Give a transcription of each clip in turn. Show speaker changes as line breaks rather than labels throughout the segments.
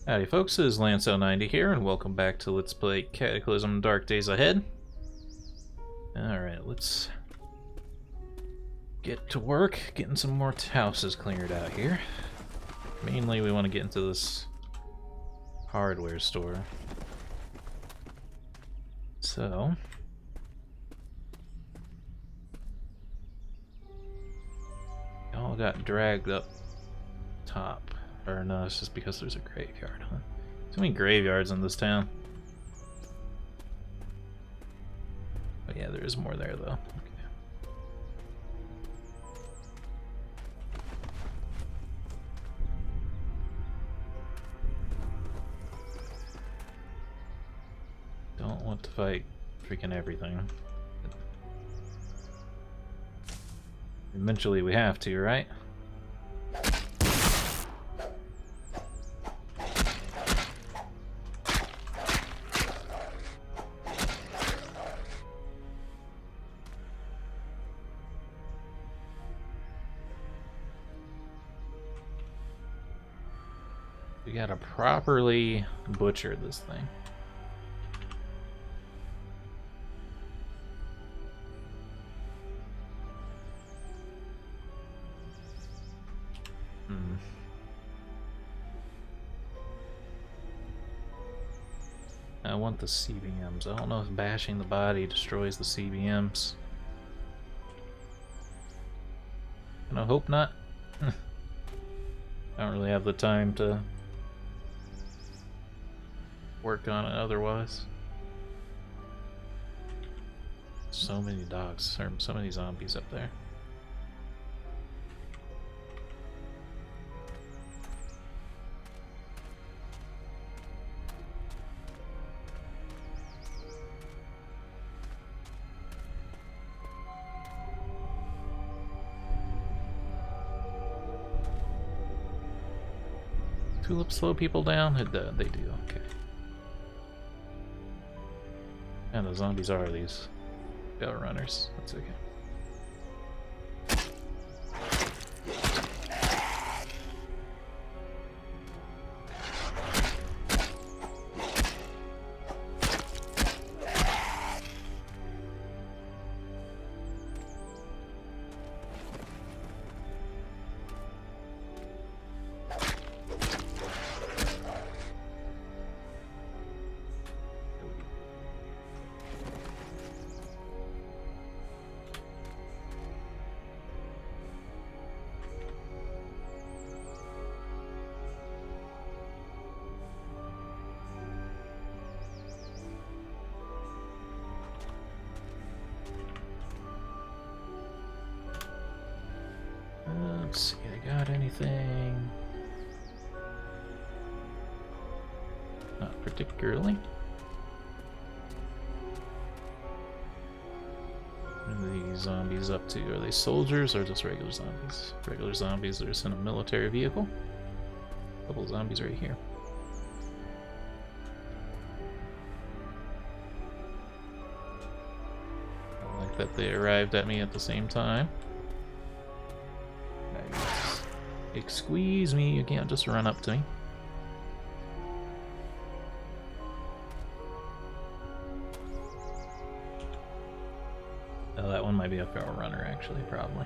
Howdy folks, this is Lance090 here, and welcome back to Let's Play Cataclysm Dark Days Ahead. Alright, let's get to work, getting some more houses cleared out here. Mainly we want to get into this hardware store. So... all got dragged up top. Or no, it's just because there's a graveyard, huh? Too many graveyards in this town. But yeah, there is more there, though. Okay. Don't want to fight freaking everything. Eventually we have to, right? We gotta properly butcher this thing. I want the CBMs. I don't know if bashing the body destroys the CBMs. And I hope not. I don't really have the time to work on it otherwise. So many dogs, or so many zombies up there. Tulips slow people down? They do, okay. And the zombies are these battle runners. That's okay. Let's see, I got anything? Not particularly. What are these zombies up to? Are they soldiers or just regular zombies? Regular zombies are just in a military vehicle. A couple zombies right here. I like that they arrived at me at the same time. Squeeze me, you can't just run up to me. Oh, that one might be a feral runner, actually, probably.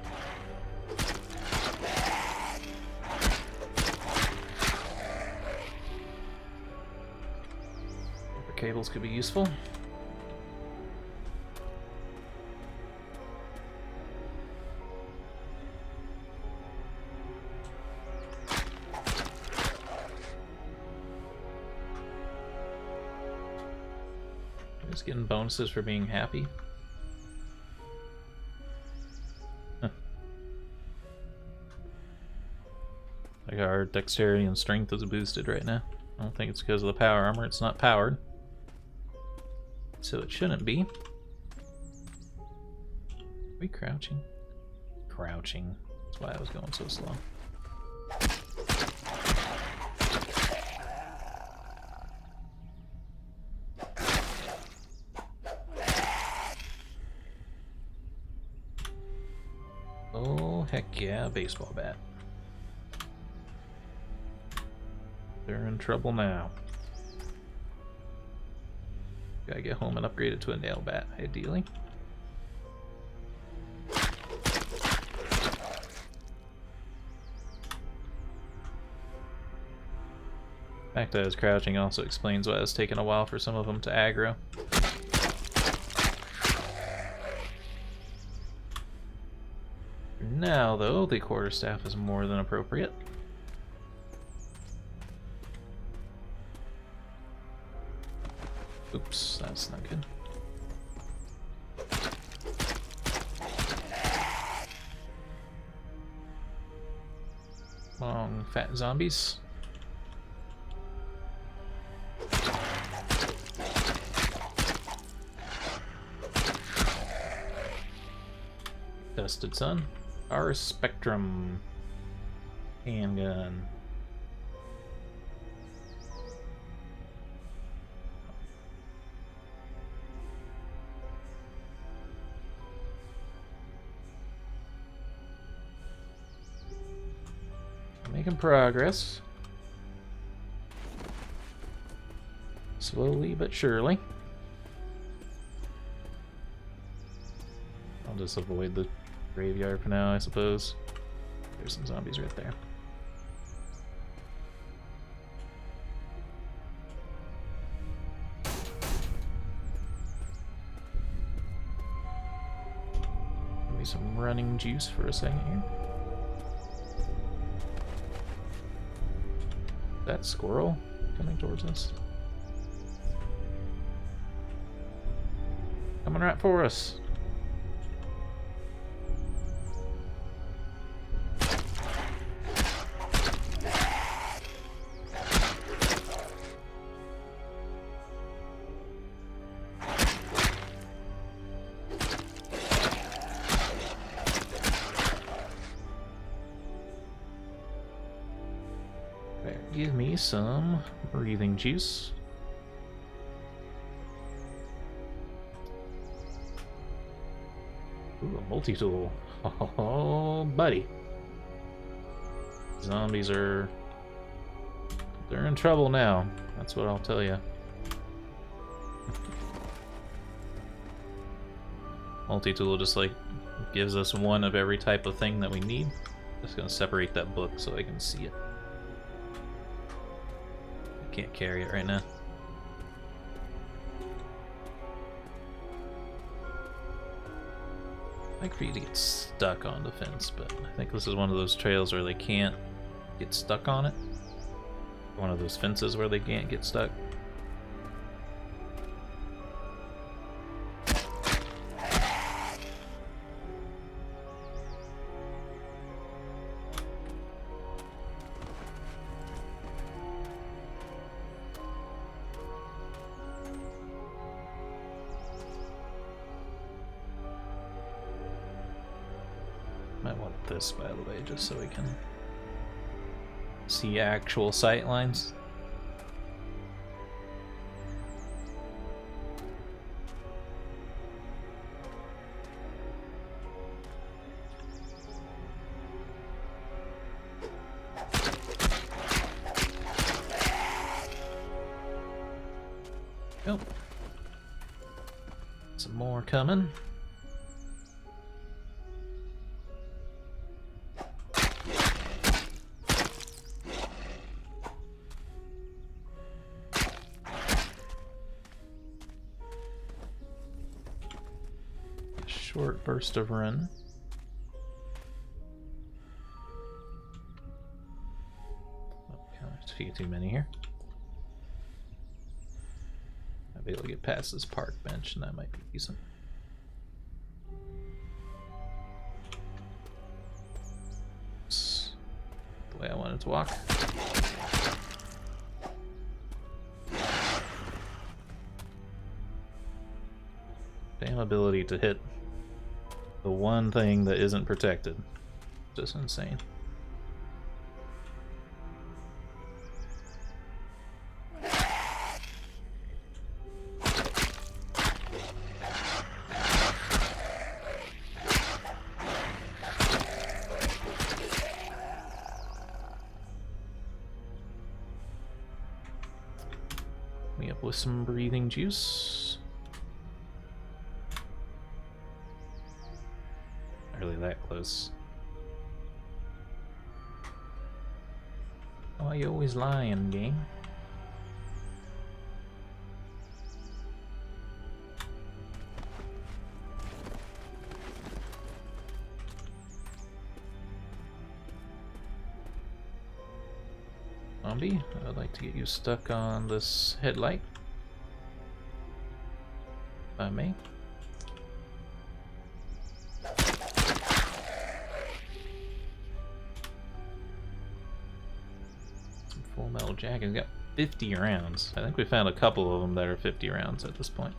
Paper cables could be useful. Just getting bonuses for being happy. Huh. Like our dexterity and strength is boosted right now. I don't think it's because of the power armor. It's not powered, so it shouldn't be. Are we crouching? Crouching. That's why I was going so slow. Oh, heck yeah, baseball bat. They're in trouble now. Gotta get home and upgrade it to a nail bat, ideally. The fact that I was crouching also explains why it's taken a while for some of them to aggro. Now, though, the quarterstaff is more than appropriate. Oops, that's not good. Long, fat zombies. Dusted Sun. Our Spectrum. Handgun. Making progress. Slowly but surely. I'll just avoid the graveyard for now, I suppose. There's some zombies right there. Give me some running juice for a second here. That squirrel coming towards us. Coming right for us. Give me some breathing juice. Ooh, a multi-tool. Oh, buddy. Zombies are... they're in trouble now. That's what I'll tell you. Multi-tool just like gives us one of every type of thing that we need. Just gonna separate that book so I can see it. Can't carry it right now. I'd like for you to get stuck on the fence, but I think this is one of those trails where they can't get stuck on it. One of those fences where they can't get stuck. Might want this, by the way, just so we can see actual sight lines. Oh. Some more coming. Short burst of run. Okay, there's a few too many here. I'll be able to get past this park bench, and that might be decent. Oops. The way I wanted to walk. Damn ability to hit the one thing that isn't protected. Just insane. me up with some breathing juice. Not really that close. Why you always lying, game? Zombie, I'd like to get you stuck on this headlight. If I may. Some full metal jacket. Got 50 rounds. I think we found a couple of them that are 50 rounds at this point.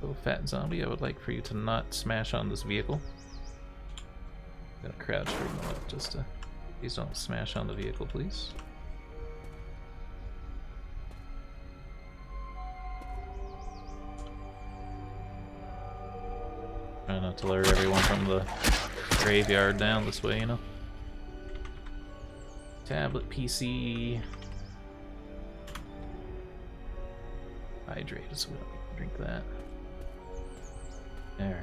Oh, fat zombie, I would like for you to not smash on this vehicle. I'm gonna crouch for a moment just to... Please don't smash on the vehicle, please. Try not to lure everyone from the graveyard down this way, you know? Tablet, PC... Hydrated, so we don't need to drink that. Alright.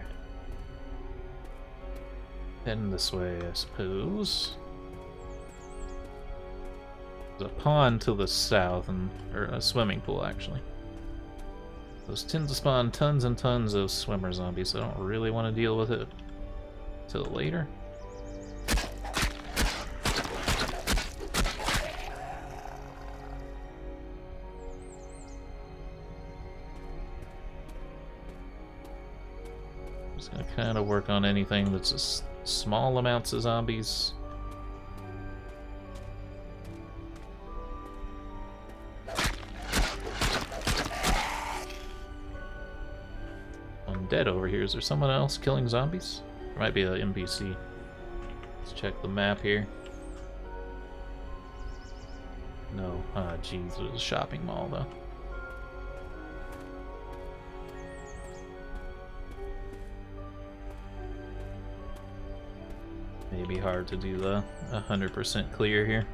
Heading this way, I suppose. There's a pond to the south, or a swimming pool, actually. Those tend to spawn tons and tons of swimmer zombies, so I don't really want to deal with it till later. Just gonna kind of work on anything that's just small amounts of zombies. Dead over here. Is there someone else killing zombies? There might be an NPC. Let's check the map here. No. Ah, jeez, there's a shopping mall though. Maybe hard to do the 100% clear here.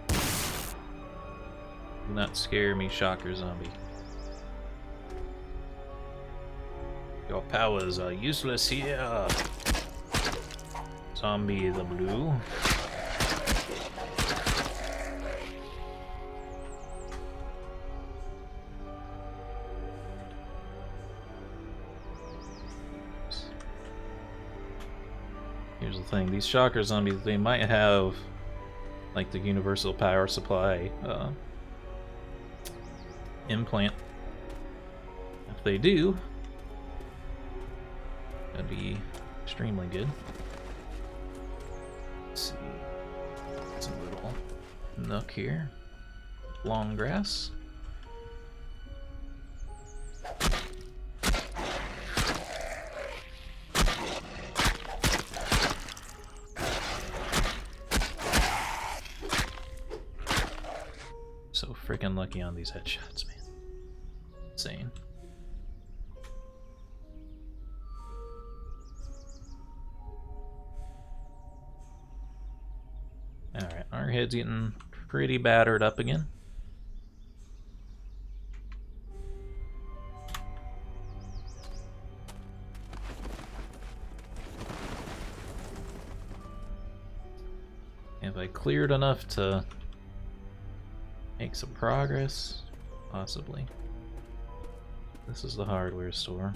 Do not scare me, shocker zombie. Your powers are useless here. Zombie the blue. Here's the thing, these shocker zombies, they might have like the universal power supply implant. If they do, that'd be extremely good. Let's see. Some little nook here. Long grass. So freaking lucky on these headshots, man. Insane. Alright, our head's getting pretty battered up again. Have I cleared enough to make some progress? Possibly. This is the hardware store.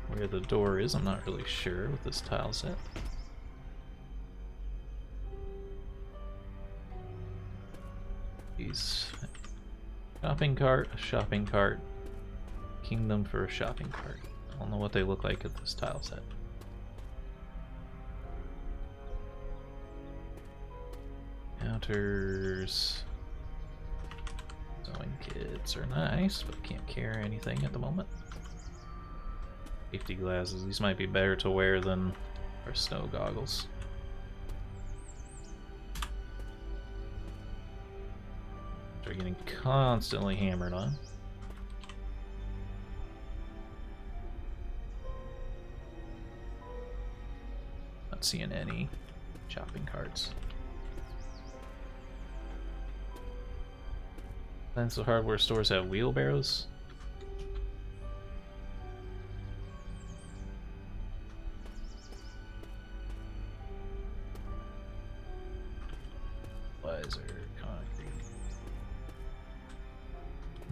Where the door is, I'm not really sure with this tile set. Shopping cart, a shopping cart, kingdom for a shopping cart. I don't know what they look like at this tile set. Counters. Sewing kits are nice, but can't carry anything at the moment. Safety glasses, these might be better to wear than our snow goggles. They're getting constantly hammered on. Not seeing any Shopping carts. Tons of hardware stores have wheelbarrows. Concrete.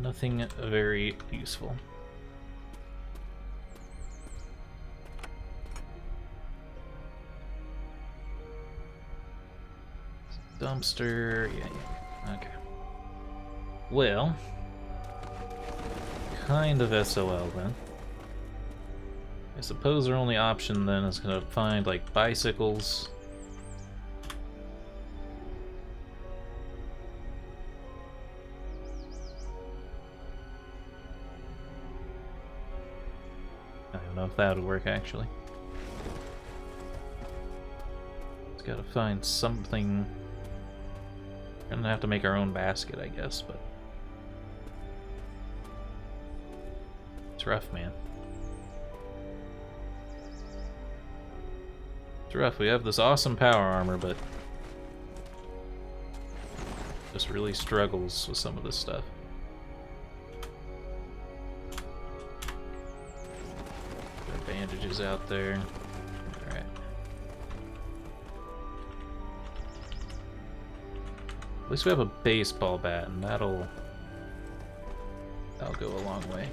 Nothing very useful. Dumpster, yeah. Okay. Well, kind of SOL then. I suppose our only option then is gonna find like bicycles. I don't know if that would work actually. Just gotta find something. We're gonna have to make our own basket, I guess, but it's rough, man. It's rough. We have this awesome power armor, but just really struggles with some of this stuff. There are bandages out there. Alright. At least we have a baseball bat, and that'll go a long way.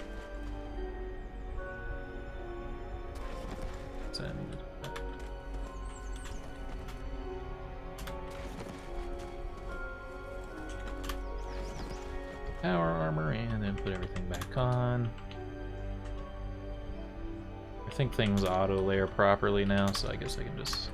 Send. Power armor, and then put everything back on. I think things auto layer properly now, so I guess I can just...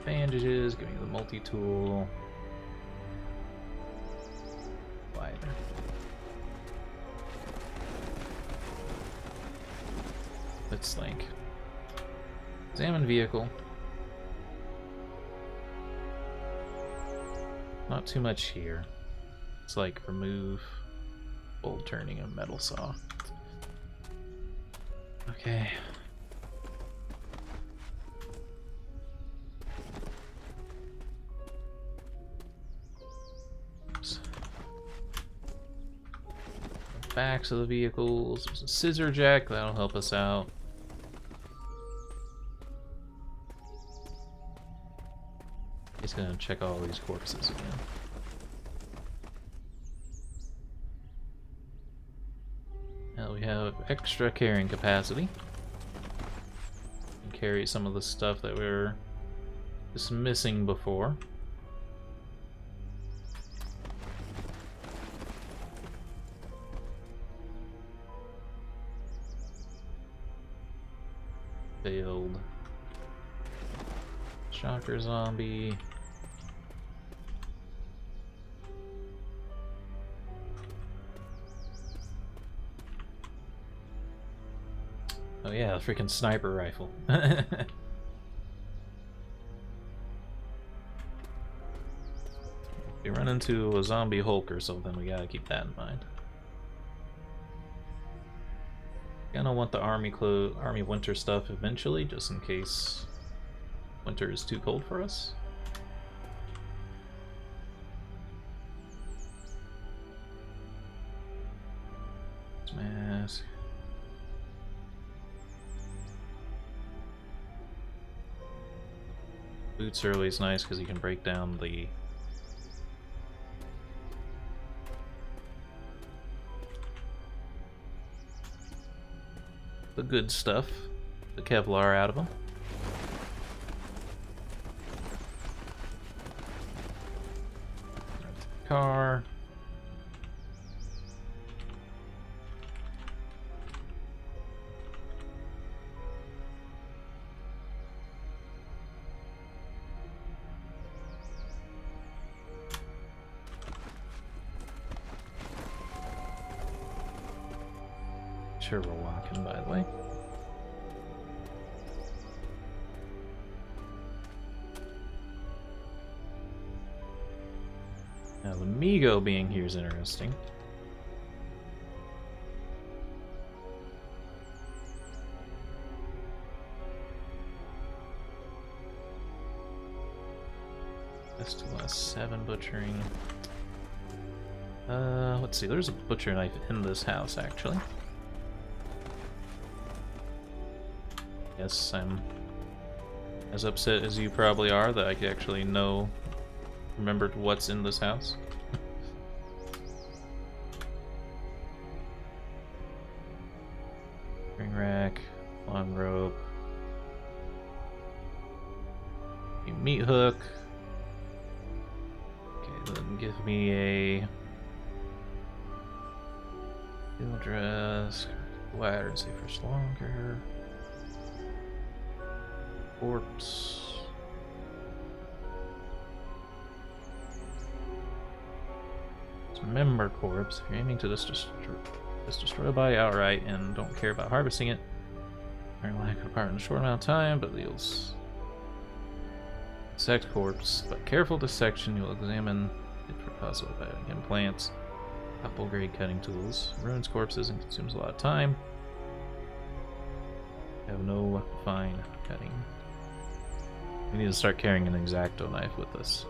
Bandages, give me the multi-tool. Lighter. Let's link. Examine vehicle. Not too much here. It's like remove bolt turning a metal saw. Okay. Backs of the vehicles. There's a scissor jack, that'll help us out. He's gonna check all these corpses again. Now we have extra carrying capacity. We can carry some of the stuff that we were just missing before. Failed. Shocker zombie. Oh yeah, the freaking sniper rifle. If we run into a zombie Hulk or something, we gotta keep that in mind. Gonna want the army winter stuff eventually, just in case winter is too cold for us. Mask. Boots are always nice because you can break down the good stuff, the Kevlar out of them. Car. turbo walking, by the way. Now the Migo being here is interesting. S1EP7 butchering. Let's see, there's a butcher knife in this house, actually. Yes, I'm as upset as you probably are that I actually remembered what's in this house. Ring rack, long rope, a meat hook. Okay, then give me a steel dress, ladder and safer longer. Corpse. Member corpse. If you're aiming to destroy a body outright and don't care about harvesting it, iron will hack it apart in a short amount of time, but yields dissect corpse. But careful dissection, you'll examine it for possible biting implants. Couple grade cutting tools. Ruins corpses and consumes a lot of time. Have no fine cutting. We need to start carrying an X-Acto knife with us.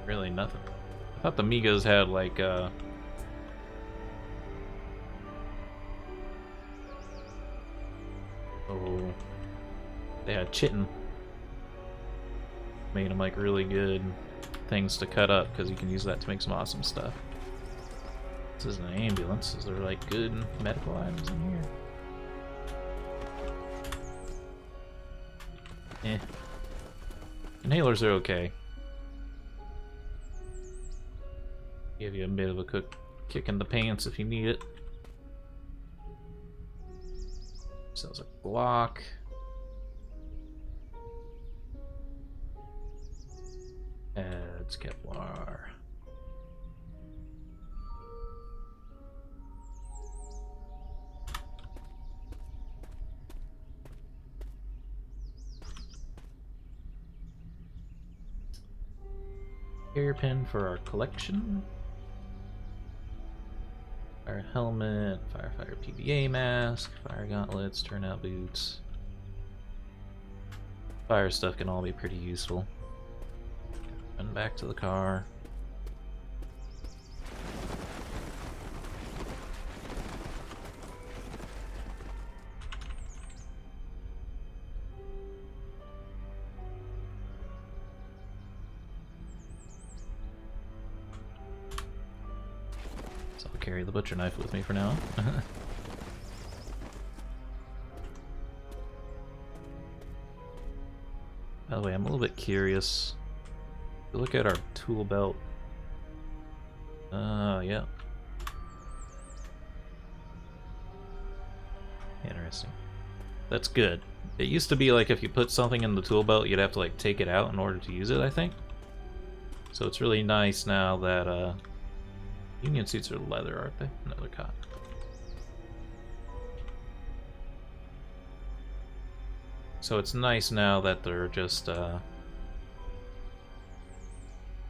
Really nothing. I thought the Migos had like oh, they had chitin. Made them like really good things to cut up because you can use that to make some awesome stuff. This is an ambulance. Is there like good medical items in here? Eh. Inhalers are okay. Give you a bit of a kick in the pants if you need it. Sells a Glock. It's Kevlar. Hairpin for our collection. Fire helmet, firefighter PVA mask, fire gauntlets, turnout boots. Fire stuff can all be pretty useful. Run back to the car. Carry the butcher knife with me for now. By the way, I'm a little bit curious. If you look at our tool belt. Yeah. Interesting. That's good. It used to be like if you put something in the tool belt, you'd have to like take it out in order to use it, I think. So it's really nice now that Union suits are leather, aren't they? No, they're cotton. So it's nice now that they're just,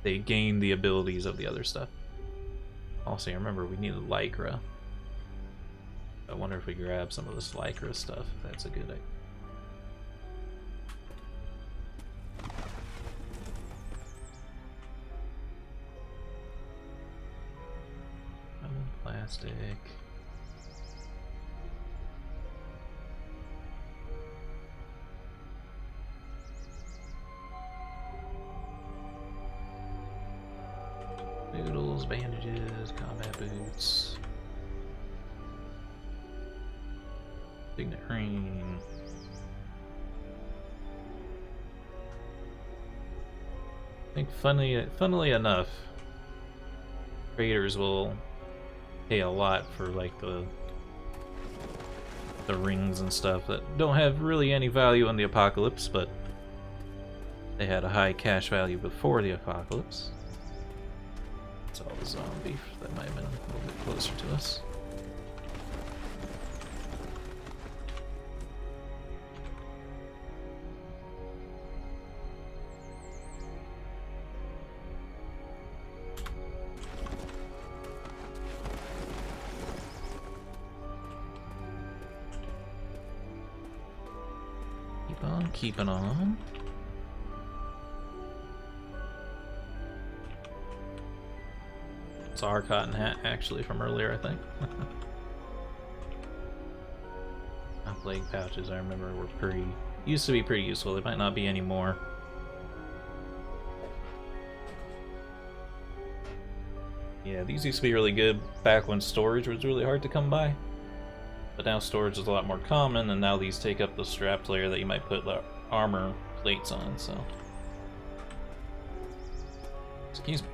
they gain the abilities of the other stuff. Also, remember, we needed Lycra. I wonder if we grab some of this Lycra stuff, if that's a good idea. Plastic. Noodles, bandages, combat boots. Signet ring. I think funnily enough, traders will pay a lot for like the rings and stuff that don't have really any value in the apocalypse, but they had a high cash value before the apocalypse. It's all the zombie that might have been a little bit closer to us. Keeping on. It's our cotton hat, actually, from earlier, I think. Plague pouches, I remember, were used to be pretty useful. They might not be anymore. Yeah, these used to be really good back when storage was really hard to come by. But now storage is a lot more common, and now these take up the strapped layer that you might put the armor plates on, so... Excuse me.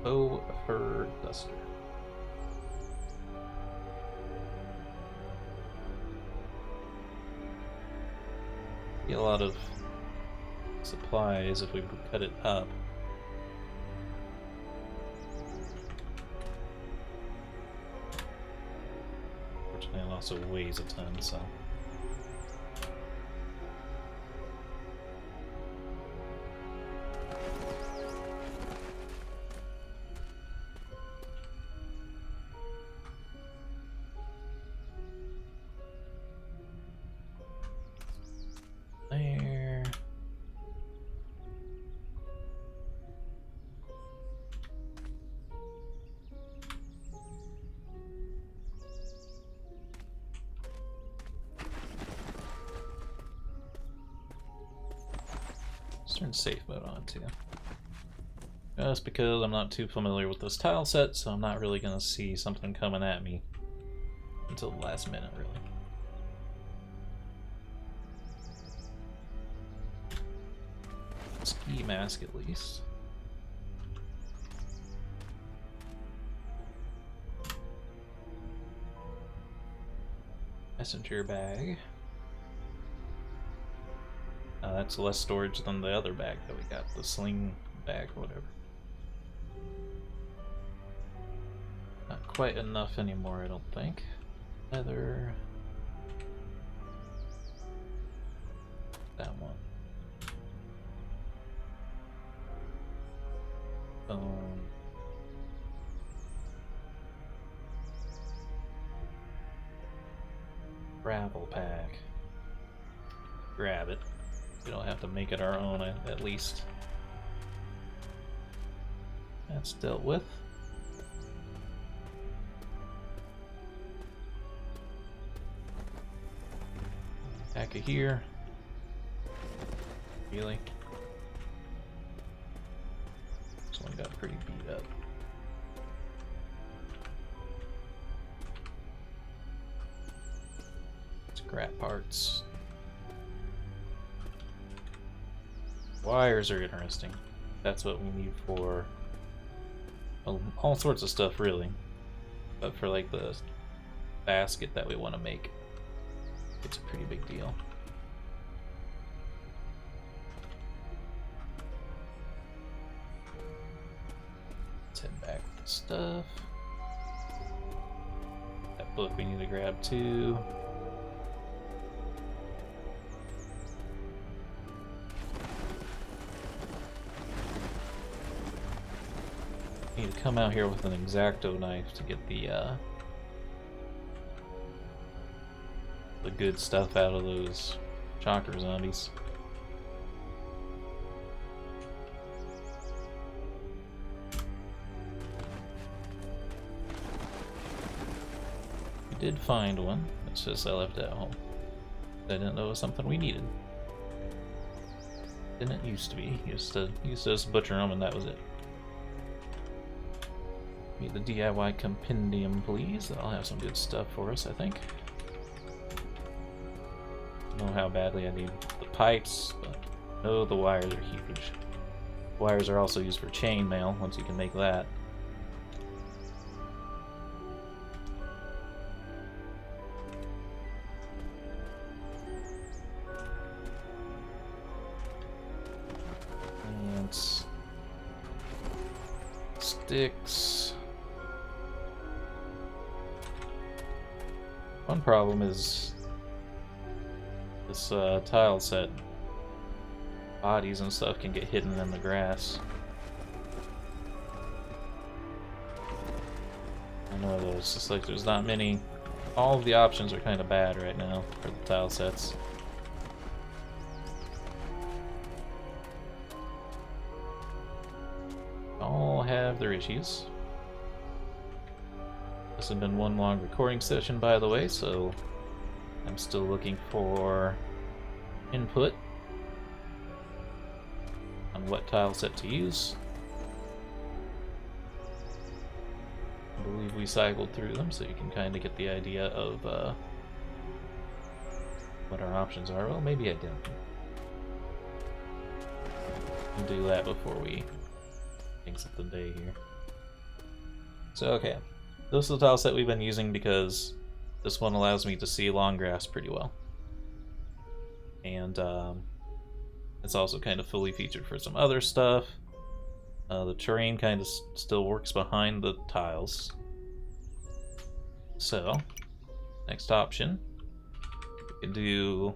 Oh, a fur duster. Get a lot of supplies if we cut it up. Fortunately, it also weighs a ton, so... There... Let's turn safe mode on too. Just because I'm not too familiar with this tile set, so I'm not really going to see something coming at me until the last minute, really. Ski mask at least. Messenger bag. That's less storage than the other bag that we got, the sling bag or whatever. Not quite enough anymore, I don't think. Leather. That one. Gravel pack. Grab it. We don't have to make it our own, at least. That's dealt with. Pack it here. Really? This one got pretty beat up. Scrap parts. Wires are interesting. That's what we need for all sorts of stuff, really. But for like the basket that we want to make, it's a pretty big deal. Let's head back with the stuff. That book we need to grab too. Need to come out here with an X-Acto knife to get the good stuff out of those shocker zombies. We did find one. It's just I left it at home. I didn't know it was something we needed. Didn't used to be. Used to just butcher them and that was it. Need the DIY compendium, please. That'll have some good stuff for us, I think. Don't know how badly I need the pipes, but oh, the wires are huge. Wires are also used for chainmail, once you can make that. sticks. One problem is this tile set. Bodies and stuff can get hidden in the grass. I know there's just like there's not many. All of the options are kind of bad right now for the tile sets. All have their issues. This has been one long recording session, by the way, so I'm still looking for input on what tile set to use. I believe we cycled through them, so you can kind of get the idea of what our options are. Well, maybe I didn't. We'll do that before we exit the day here. So, okay. This is the tile set we've been using because this one allows me to see long grass pretty well. And it's also kind of fully featured for some other stuff. The terrain kind of still works behind the tiles. So, next option, we can do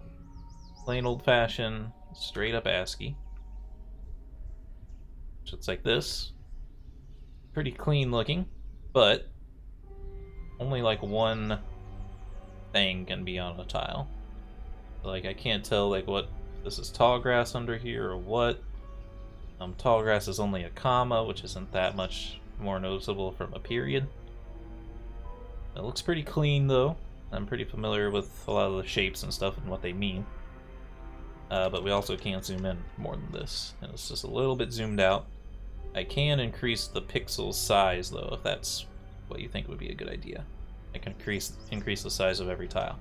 plain old-fashioned, straight-up ASCII. So it's like this. Pretty clean looking, but only like one thing can be on a tile. Like I can't tell like what this is, tall grass under here or what. Tall grass is only a comma, which isn't that much more noticeable from a period. It looks pretty clean though. I'm pretty familiar with a lot of the shapes and stuff and what they mean. But we also can't zoom in more than this, and it's just a little bit zoomed out. I can increase the pixel size though, if that's what you think would be a good idea. I can increase the size of every tile.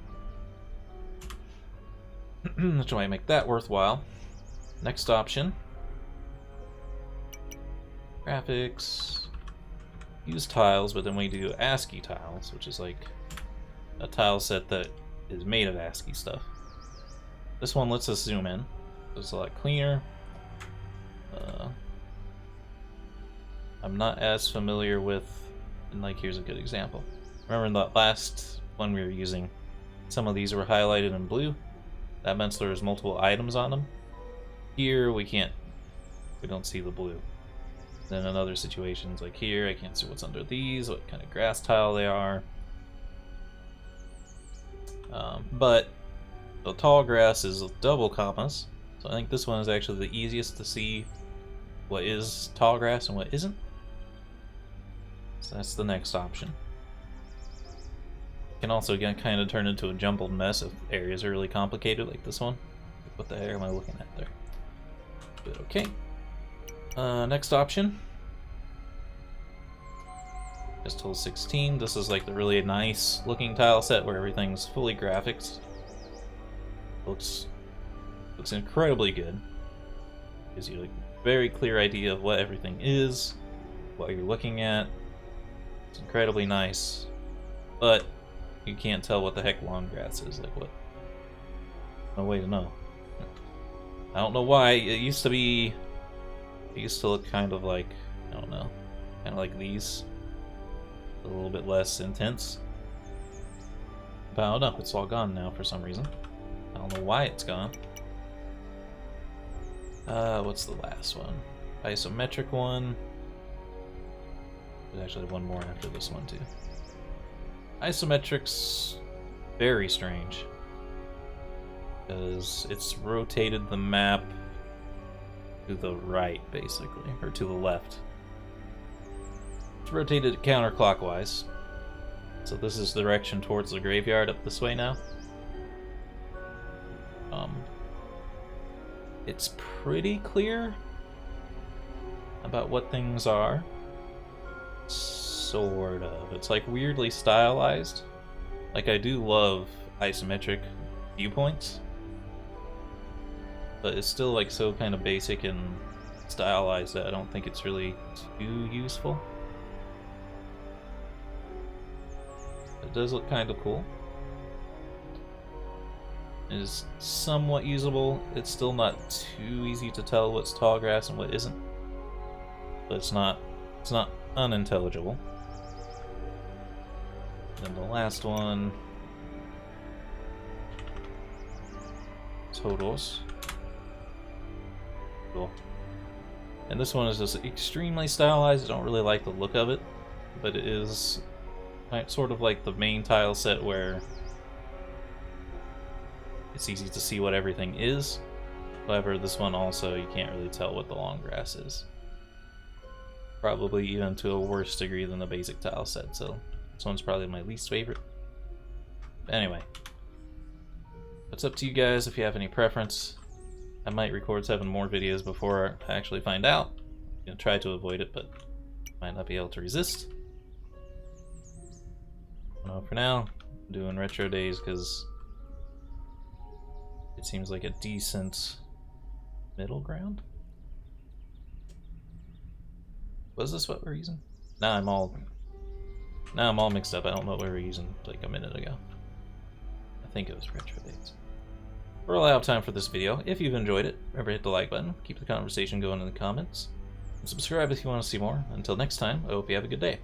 Which might make that worthwhile. Next option. Graphics. Use tiles, but then we do ASCII tiles, which is like a tile set that is made of ASCII stuff. This one lets us zoom in. It's a lot cleaner. I'm not as familiar with, and like here's a good example. Remember in that last one we were using, some of these were highlighted in blue. That meant there was multiple items on them. Here we don't see the blue. Then in other situations like here, I can't see what's under these, what kind of grass tile they are. But the tall grass is double commas, so I think this one is actually the easiest to see what is tall grass and what isn't. So that's the next option. It can also get kind of turn into a jumbled mess if areas are really complicated, like this one. What the heck am I looking at there? But okay. Next option. Pistol 16. This is like the really nice looking tile set where everything's fully graphics. Looks incredibly good. Gives you a very clear idea of what everything is, what you're looking at. It's incredibly nice, but you can't tell what the heck long grass is. Like what? No way to know. I don't know why. It used to look kind of like, I don't know, kind of like these. A little bit less intense. But I don't know, it's all gone now for some reason. I don't know why it's gone. What's the last one? Isometric one. There's actually one more after this one too. Isometric's very strange. Because it's rotated the map to the right, basically, or to the left. It's rotated counterclockwise. So this is the direction towards the graveyard up this way now. It's pretty clear about what things are. Sort of. It's like weirdly stylized. Like I do love isometric viewpoints. But it's still like so kind of basic and stylized that I don't think it's really too useful. It does look kind of cool. It is somewhat usable. It's still not too easy to tell what's tall grass and what isn't. But it's not unintelligible. Then the last one, Todos. Cool. And this one is just extremely stylized. I don't really like the look of it, but it is sort of like the main tile set where it's easy to see what everything is. However, this one also, you can't really tell what the long grass is. Probably even to a worse degree than the basic tile set, so this one's probably my least favorite. But anyway, it's up to you guys if you have any preference. I might record 7 more videos before I actually find out. I'm gonna try to avoid it, but might not be able to resist. For now, I'm doing retro days because it seems like a decent middle ground. Was this what we're using? Now I'm all mixed up. I don't know what we were using like a minute ago. I think it was retro dates. We're all out of time for this video. If you've enjoyed it, remember to hit the like button, keep the conversation going in the comments, and subscribe if you want to see more. Until next time, I hope you have a good day.